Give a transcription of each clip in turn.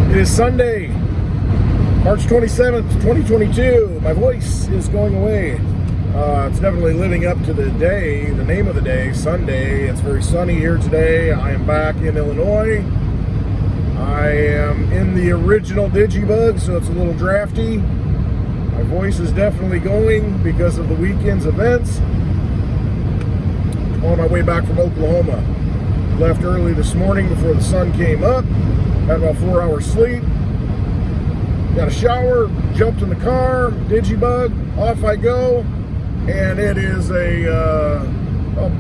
It is Sunday, March 27th, 2022. My voice is going away. It's definitely living up to the day, the name of the day, Sunday. It's very sunny here today. I am back in Illinois. I am in the original Digibug, so it's a little drafty. My voice is definitely going because of the weekend's events. On my way back from Oklahoma. Left early this morning before the sun came up. Had about 4 hours sleep. Got a shower, jumped in the car, Digibug, off I go. And it is a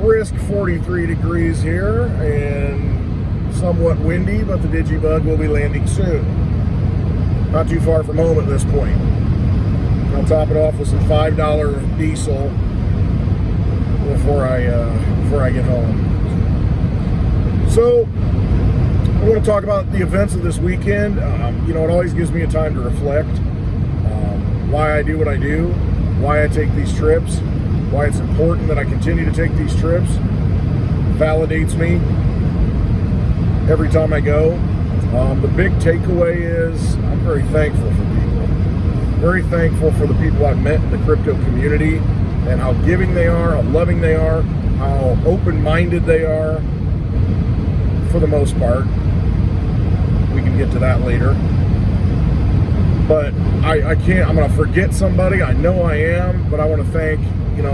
brisk 43 degrees here and somewhat windy, but the Digibug will be landing soon. Not too far from home at this point. I'll top it off with some $5 diesel before I get home. So I want to talk about the events of this weekend. It always gives me a time to reflect. Why I do what I do, why I take these trips, why it's important that I continue to take these trips. Validates me every time I go. The big takeaway is I'm very thankful for people. Very thankful for the people I've met in the crypto community and how giving they are, how loving they are, how open-minded they are for the most part. We can get to that later. But I can't, I'm going to forget somebody. I know I am, but I want to thank,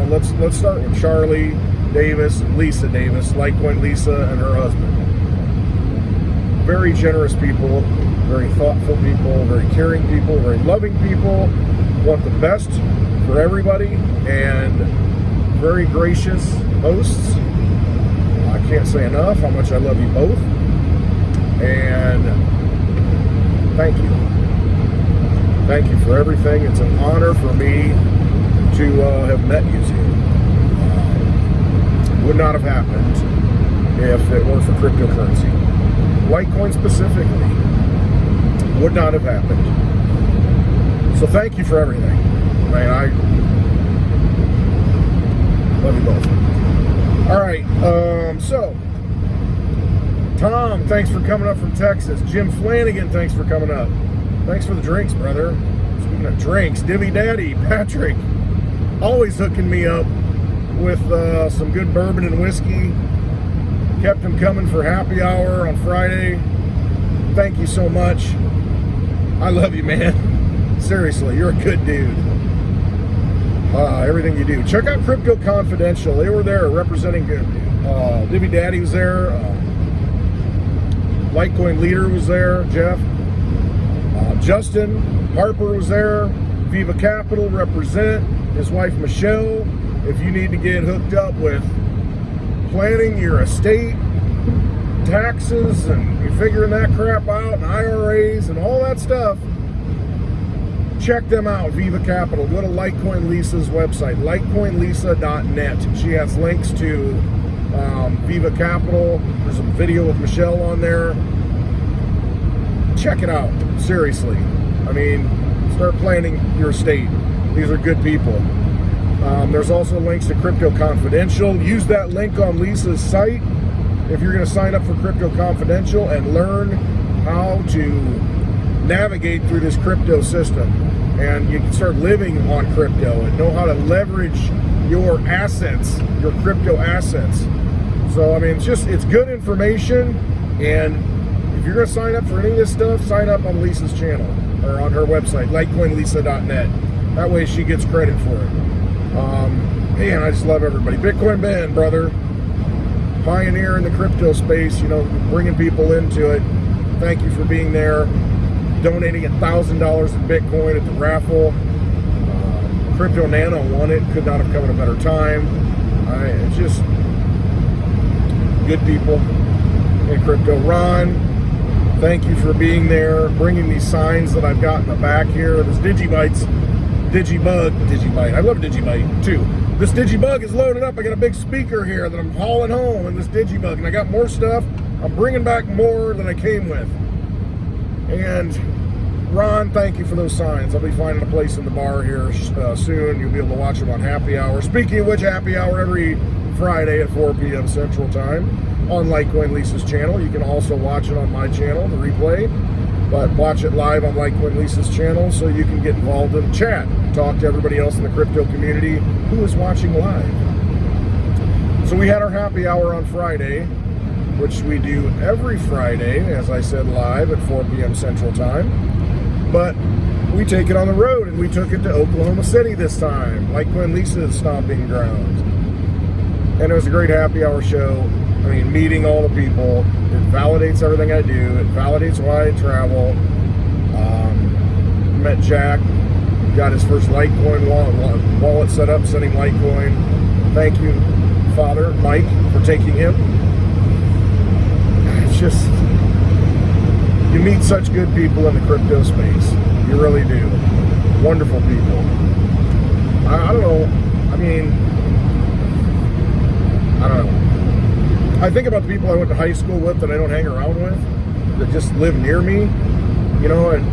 let's start with Charlie Davis and Lisa Davis, Litecoin Lisa and her husband. Very generous people, very thoughtful people, very caring people, very loving people, want the best for everybody, and very gracious hosts. I can't say enough how much I love you both, and thank you. Thank you for everything. It's an honor for me to have met you two. Would not have happened if it weren't for cryptocurrency. Litecoin specifically would not have happened. So thank you for everything. I love you both. All right, so Tom, thanks for coming up from Texas. Jim Flanagan, thanks for coming up. Thanks for the drinks, brother. Speaking of drinks, Divvy Daddy, Patrick, always hooking me up with some good bourbon and whiskey. Kept him coming for happy hour on Friday. Thank you so much. I love you, man. Seriously, you're a good dude. Everything you do. Check out Crypto Confidential. They were there representing Divvy Daddy was there. Litecoin Leader was there, Jeff. Justin Harper was there. Viva Capital represent his wife Michelle. If you need to get hooked up with planning your estate, taxes, and you're figuring that crap out, and IRAs and all that stuff, check them out, Viva Capital. Go to Litecoin Lisa's website, litecoinlisa.net. She has links to Viva Capital. There's a video with Michelle on there. Check it out, seriously. Start planning your estate. These are good people. There's also links to Crypto Confidential. Use that link on Lisa's site if you're going to sign up for Crypto Confidential and learn how to navigate through this crypto system. And you can start living on crypto and know how to leverage your assets, your crypto assets. So, it's good information. And if you're going to sign up for any of this stuff, sign up on Lisa's channel or on her website, litecoinlisa.net. That way she gets credit for it. I just love everybody. Bitcoin Ben, brother. Pioneer in the crypto space, bringing people into it. Thank you for being there. Donating $1,000 in Bitcoin at the raffle. Crypto Nano won it. Could not have come at a better time. It's just good people in crypto. Ron, thank you for being there, bringing these signs that I've got in the back here. This Digibite. I love Digibite too. This Digibug is loaded up. I got a big speaker here that I'm hauling home in this Digibug, and I got more stuff. I'm bringing back more than I came with. And Ron, thank you for those signs. I'll be finding a place in the bar here soon. You'll be able to watch them on happy hour. Speaking of which, happy hour every Friday at 4 p.m. Central Time on Litecoin Lisa's channel. You can also watch it on my channel, the replay. but watch it live on Litecoin Lisa's channel so you can get involved in the chat. Talk to everybody else in the crypto community who is watching live. So we had our happy hour on Friday, which we do every Friday, as I said, live at 4 p.m. Central Time. But we take it on the road, and we took it to Oklahoma City this time, Litecoin Lisa's stomping ground. And it was a great happy hour show. I mean, meeting all the people. It validates everything I do. It validates why I travel. Met Jack. Got his first Litecoin wallet set up, sending Litecoin. Thank you, Father Mike, for taking him. It's just, you meet such good people in the crypto space. You really do. Wonderful people. I don't know. I mean, I don't know. I think about the people I went to high school with that I don't hang around with, that just live near me, you know, and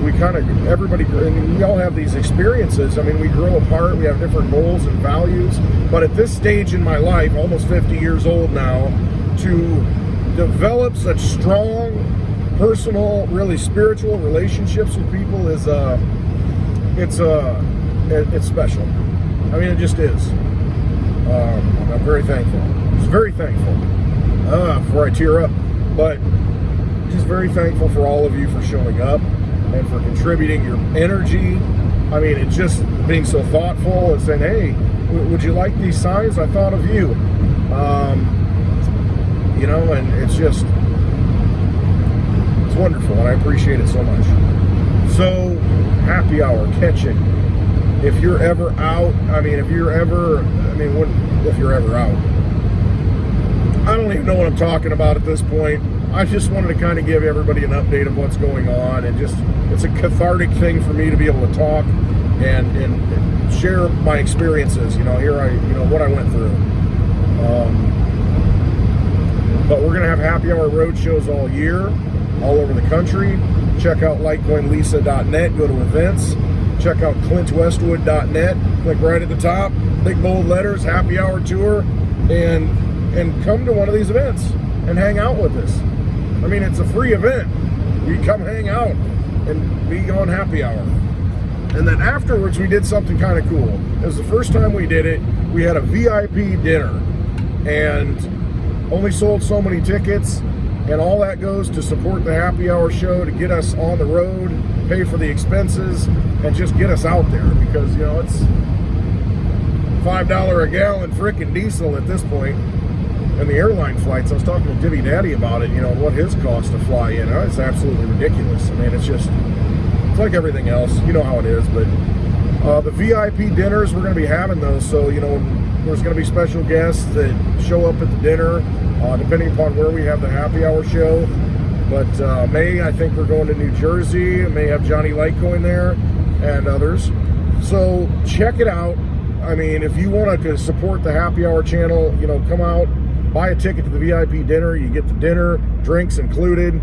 we kind of, everybody, I mean, we all have these experiences. I mean, we grow apart, we have different goals and values, but at this stage in my life, almost 50 years old now, to develop such strong, personal, really spiritual relationships with people is, it's special. I mean, it just is. I'm very thankful. Just very thankful. Before I tear up, but just very thankful for all of you for showing up and for contributing your energy. I mean, it's just being so thoughtful and saying, hey, would you like these signs? I thought of you. You know, and it's just, it's wonderful, and I appreciate it so much. So, happy hour, catch it. If you're ever out, if you're ever out, I don't even know what I'm talking about at this point. I just wanted to kind of give everybody an update of what's going on, and just, it's a cathartic thing for me to be able to talk and share my experiences, you know, what I went through. But we're going to have happy hour road shows all year, all over the country. Check out litecoinlisa.net, go to events. Check out clintwestwood.net, click right at the top, big bold letters, happy hour tour, and come to one of these events and hang out with us. I mean, it's a free event. You come hang out and be on happy hour. And then afterwards, we did something kind of cool. It was the first time we did it. We had a VIP dinner, and only sold so many tickets, and all that goes to support the happy hour show, to get us on the road, pay for the expenses, and just get us out there, because, you know, it's $5 a gallon frickin' diesel at this point. And the airline flights, I was talking to Divvy Daddy about it, you know, what his cost to fly in. It's absolutely ridiculous. I mean, it's like everything else. You know how it is. But the VIP dinners, we're going to be having those. So, you know, there's going to be special guests that show up at the dinner, depending upon where we have the happy hour show. But May, I think we're going to New Jersey. May have Johnny Litecoin there and others. So check it out. I mean, if you want to support the happy hour channel, you know, come out, buy a ticket to the VIP dinner. You get the dinner, drinks included,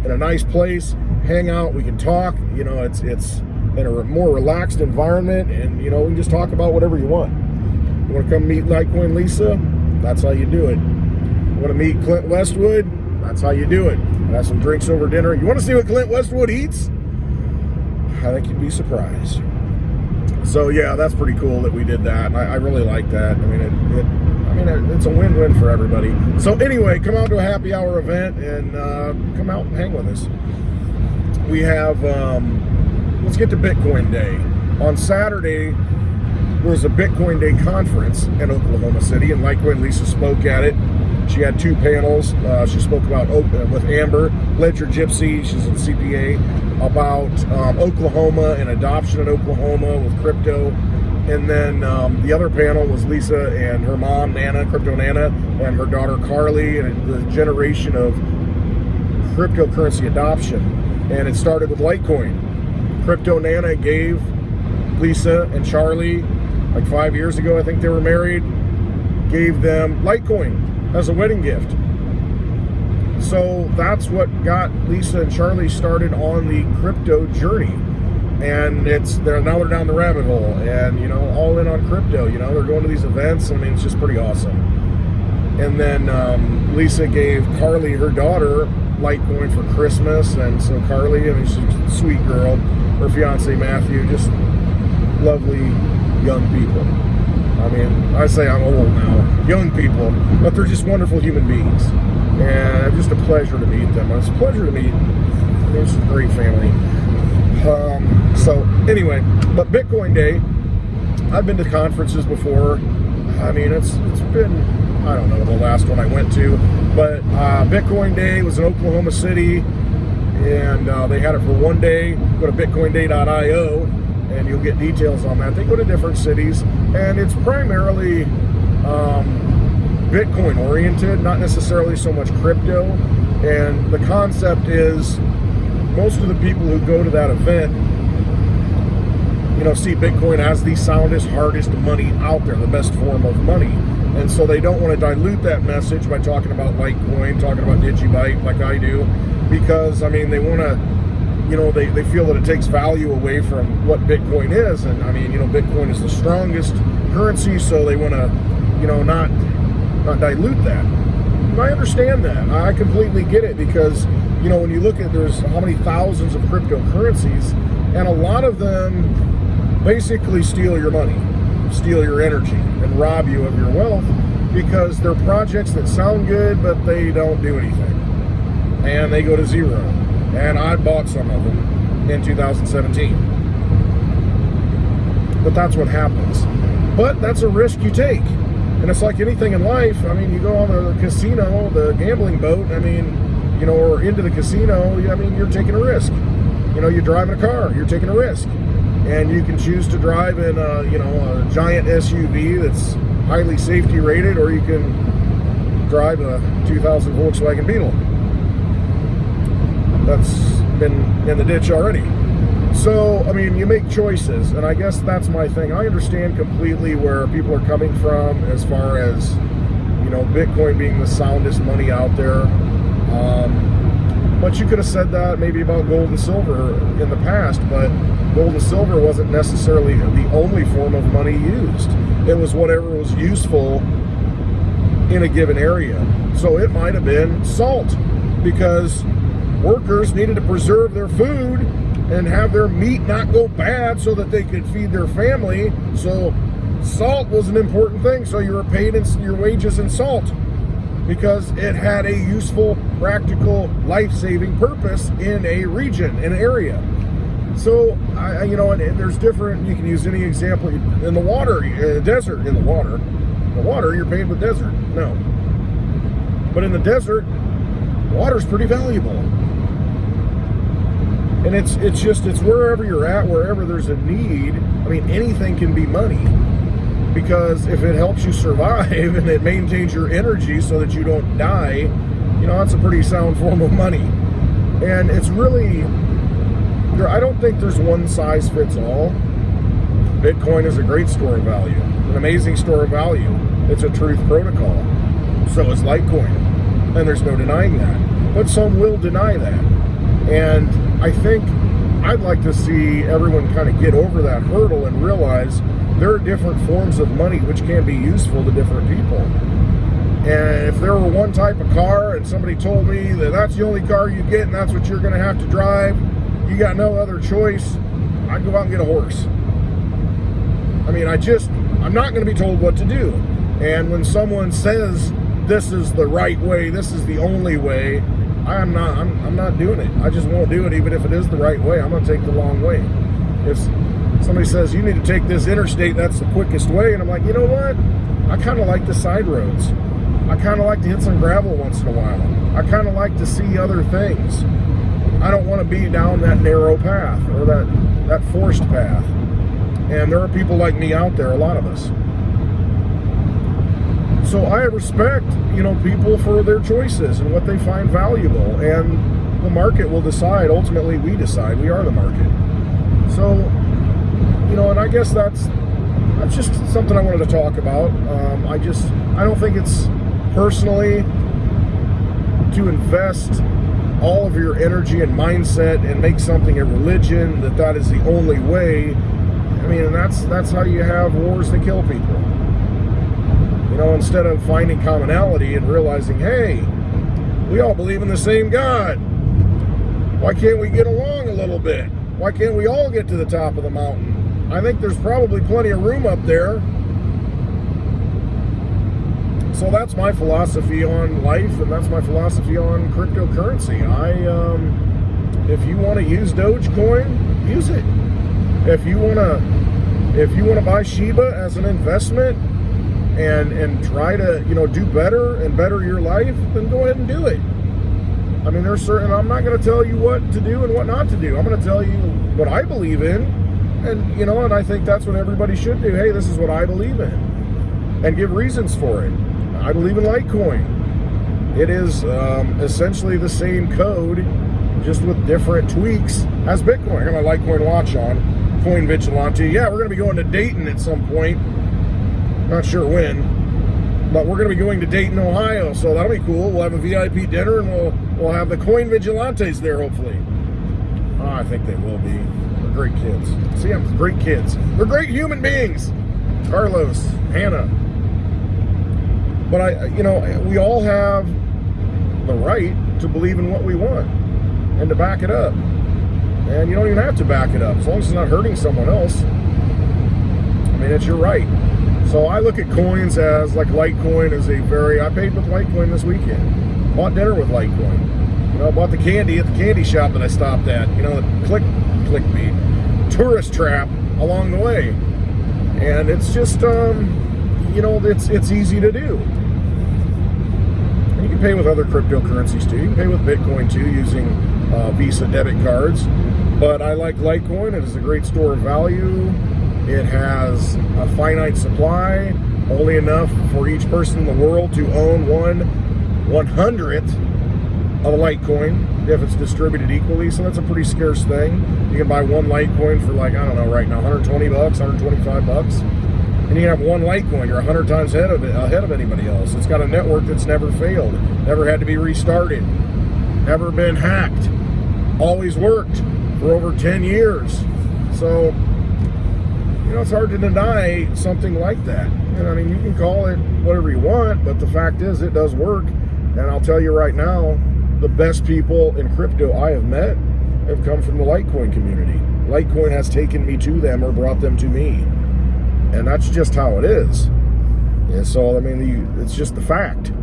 in a nice place. Hang out. We can talk. You know, it's in a more relaxed environment, and, you know, we can just talk about whatever you want. You want to come meet Litecoin Lisa? That's how you do it. You want to meet Clint Westwood? That's how you do it. Have some drinks over dinner. You want to see what Clint Westwood eats? I think you'd be surprised. So yeah, that's pretty cool that we did that. I really like that. I mean, it's a win-win for everybody. So anyway, come out to a happy hour event and come out and hang with us. We have, let's get to Bitcoin Day. On Saturday, there was a Bitcoin Day conference in Oklahoma City, and Litecoin Lisa spoke at it. She had 2 panels. She spoke about with Amber, Ledger Gypsy, she's a CPA, about Oklahoma and adoption in Oklahoma with crypto. And then the other panel was Lisa and her mom, Nana, Crypto Nana, and her daughter, Carly, and the generation of cryptocurrency adoption. And it started with Litecoin. Crypto Nana gave Lisa and Charlie, like 5 years ago, I think they were married, gave them Litecoin as a wedding gift. So that's what got Lisa and Charlie started on the crypto journey. And now they're down the rabbit hole, and, you know, all in on crypto. You know, they're going to these events. I mean, it's just pretty awesome. And then Lisa gave Carly, her daughter, Litecoin for Christmas, and so Carly, I mean, she's a sweet girl. Her fiance Matthew, just lovely young people. I mean, I say I'm old now, young people, but they're just wonderful human beings, and just a pleasure to meet them. It's a pleasure to meet. It's a great family. So anyway, but Bitcoin Day, I've been to conferences before. I mean, it's been, I don't know the last one I went to, but Bitcoin Day was in Oklahoma City, and they had it for one day. Go to bitcoinday.io, and you'll get details on that. They go to different cities, and it's primarily Bitcoin oriented, not necessarily so much crypto. And the concept is, most of the people who go to that event, you know, see Bitcoin as the soundest, hardest money out there, the best form of money. And so they don't want to dilute that message by talking about Litecoin, talking about Digibyte like I do, because, I mean, they want to, you know, they feel that it takes value away from what Bitcoin is. And, I mean, you know, Bitcoin is the strongest currency, so they want to, you know, not dilute that. And I understand that. I completely get it, because, you know, when you look at, there's how many thousands of cryptocurrencies, and a lot of them basically steal your money, steal your energy, and rob you of your wealth, because they're projects that sound good, but they don't do anything. And they go to zero. And I bought some of them in 2017. But that's what happens. But that's a risk you take. And it's like anything in life. I mean, you go on the casino, the gambling boat, I mean, you know, or into the casino, I mean, you're taking a risk. You know, you're driving a car, you're taking a risk. And you can choose to drive in a, you know, a giant SUV that's highly safety rated, or you can drive a 2000 Volkswagen Beetle that's been in the ditch already. So, I mean, you make choices, and I guess that's my thing. I understand completely where people are coming from as far as, you know, Bitcoin being the soundest money out there. But you could have said that maybe about gold and silver in the past, but gold and silver wasn't necessarily the only form of money used. It was whatever was useful in a given area. So it might have been salt, because workers needed to preserve their food and have their meat not go bad so that they could feed their family. So salt was an important thing. So you were paid in your wages in salt, because it had a useful, practical, life-saving purpose in a region, in an area. So, you know, and there's different, you can use any example. In the water, desert, in the water, you're paid with desert. No. But in the desert, water's pretty valuable. And it's wherever you're at, wherever there's a need. I mean, anything can be money, because if it helps you survive and it maintains your energy so that you don't die, you know, that's a pretty sound form of money. And it's really, I don't think there's one size fits all. Bitcoin is a great store of value, an amazing store of value. It's a truth protocol. So is Litecoin, and there's no denying that. But some will deny that. And I think I'd like to see everyone kind of get over that hurdle and realize there are different forms of money which can be useful to different people. And if there were one type of car and somebody told me that that's the only car you get and that's what you're going to have to drive, you got no other choice, I'd go out and get a horse. I mean, I'm not going to be told what to do. And when someone says this is the right way, this is the only way, I'm not doing it. I just won't do it, even if it is the right way. I'm going to take the long way. If somebody says you need to take this interstate, that's the quickest way, and I'm like, you know what? I kind of like the side roads. I kind of like to hit some gravel once in a while. I kind of like to see other things. I don't want to be down that narrow path or that forced path. And there are people like me out there, a lot of us. So I respect, you know, people for their choices and what they find valuable, and the market will decide. Ultimately, we decide. We are the market. So, you know, and I guess that's just something I wanted to talk about. I don't think it's personally to invest all of your energy and mindset and make something a religion, that is the only way. I mean, and that's how you have wars that kill people. You know, instead of finding commonality and realizing, hey, We all believe in the same God. Why can't we get along a little bit? Why can't we all get to the top of the mountain? I think there's probably plenty of room up there. So that's my philosophy on life, and that's my philosophy on cryptocurrency. If you want to use Dogecoin, use it. If you want to buy Shiba as an investment and try to, do better and better your life, then go ahead and do it. I mean, I'm not going to tell you what to do and what not to do. I'm going to tell you what I believe in, and and I think that's what everybody should do. Hey, this is what I believe in, and give reasons for it. I believe in Litecoin. It is essentially the same code, just with different tweaks as Bitcoin. I got my Litecoin watch on, Coin Vigilante. Yeah, we're going to be going to Dayton at some point. Not sure when, but we're going to be going to Dayton, Ohio, so that'll be cool. We'll have a VIP dinner, and we'll have the Coin Vigilantes there, hopefully. Oh, I think they will be. They're great kids. See, I'm great kids. They're great human beings. Carlos, Hannah. But we all have the right to believe in what we want and to back it up. And you don't even have to back it up as long as it's not hurting someone else. I mean, it's your right. So I look at coins as like Litecoin is I paid with Litecoin this weekend. Bought dinner with Litecoin. Bought the candy at the candy shop that I stopped at. The clickbait tourist trap along the way. And it's just it's easy to do. And you can pay with other cryptocurrencies too. You can pay with Bitcoin too using Visa debit cards. But I like Litecoin. It is a great store of value. It has a finite supply, only enough for each person in the world to own 1/100th of a Litecoin if it's distributed equally. So that's a pretty scarce thing. You can buy one Litecoin for right now, $120, $125. And you can have one Litecoin. You're 100 times ahead of anybody else. It's got a network that's never failed, never had to be restarted, never been hacked, always worked for over 10 years. So, it's hard to deny something like that. And I mean, you can call it whatever you want, but the fact is it does work. And I'll tell you right now, the best people in crypto I have met have come from the Litecoin community. Litecoin has taken me to them or brought them to me. And that's just how it is. And so, I mean, it's just the fact.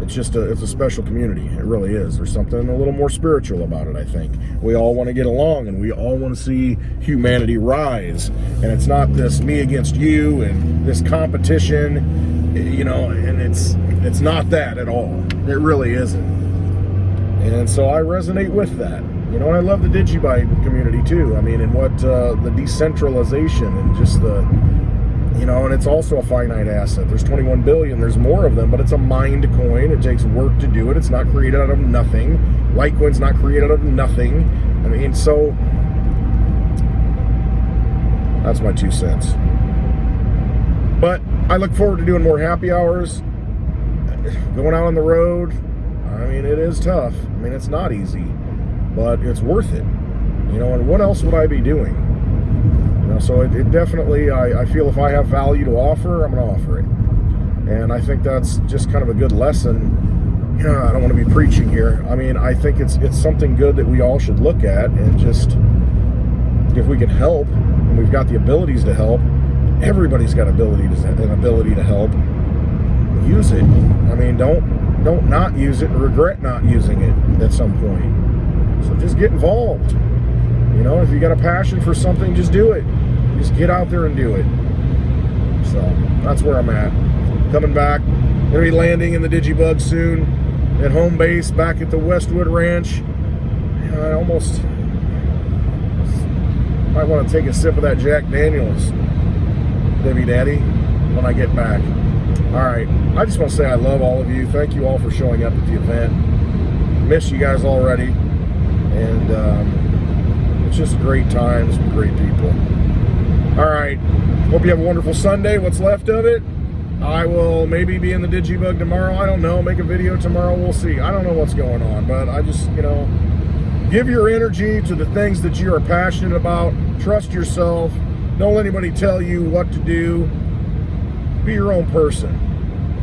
It's a special community. It really is. There's something a little more spiritual about it, I think. We all want to get along, and we all want to see humanity rise. And it's not this me against you and this competition, and it's not that at all. It really isn't. And so I resonate with that. And I love the DigiByte community too. I mean, and what the decentralization and just the, and it's also a finite asset. There's 21 billion. There's more of them, but it's a mined coin. It takes work to do it. It's not created out of nothing. Litecoin's not created out of nothing. I mean, so that's my 2 cents. But I look forward to doing more happy hours, going out on the road. I mean, it is tough. I mean, it's not easy, but it's worth it. And what else would I be doing? So it definitely, I feel if I have value to offer, I'm going to offer it. And I think that's just kind of a good lesson. I don't want to be preaching here. I mean, I think it's something good that we all should look at, and just, if we can help, and we've got the abilities to help, everybody's got an ability to help, use it. I mean, don't not use it and regret not using it at some point. So just get involved. If you got a passion for something, just do it. Just get out there and do it. So that's where I'm at. Coming back. Gonna be landing in the Digibug soon at home base back at the Westwood Ranch. I almost might want to take a sip of that Jack Daniels, Debbie Daddy, when I get back. All right. I just want to say I love all of you. Thank you all for showing up at the event. Miss you guys already. And it's just great times with great people. All right. Hope you have a wonderful Sunday. What's left of it. I will maybe be in the Digibug tomorrow. I don't know. Make a video tomorrow. We'll see. I don't know what's going on, but I just, give your energy to the things that you are passionate about. Trust yourself. Don't let anybody tell you what to do. Be your own person.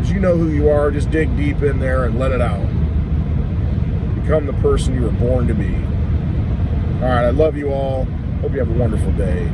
Because you know who you are. Just dig deep in there and let it out. Become the person you were born to be. All right, I love you all. Hope you have a wonderful day.